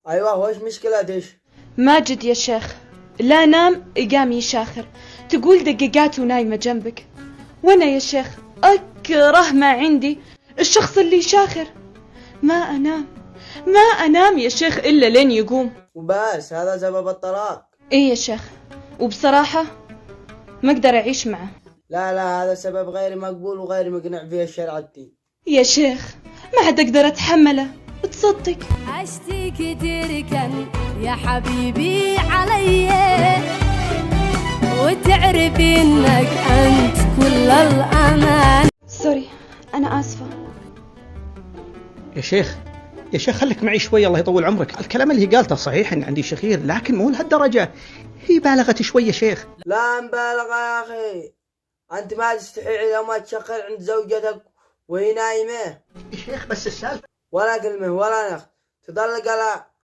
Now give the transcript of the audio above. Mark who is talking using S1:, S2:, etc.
S1: أيوة، وش مشكلتش؟
S2: ماجد يا شيخ، لا نام قام يشاخر، تقول دقيقات ونايمة جنبك. وانا يا شيخ اكره ما عندي الشخص اللي يشاخر. ما انام يا شيخ الا لين يقوم.
S1: وبس هذا سبب الطلاق؟
S2: ايه يا شيخ، وبصراحة ما اقدر اعيش معه.
S1: لا، هذا سبب غير مقبول وغير مقنع فيه الشرع الدين.
S2: يا شيخ ما عاد اقدر اتحمله، تصدق
S3: اشتكي تركن يا حبيبي علي، وتعرف انك انت كل الامان.
S2: سوري، انا اسفة.
S4: يا شيخ خليك معي شوي، الله يطول عمرك. الكلام اللي هي قالته صحيح ان عندي شخير، لكن مو لهالدرجة، هي بالغت شوي يا شيخ.
S1: لا مبالغة يا أخي، أنت ما تستحي لو ما تشخر عند زوجتك وهي نايمة.
S4: يا شيخ بس السالفة
S1: ولا كلمة ولا نخ، تضل قلع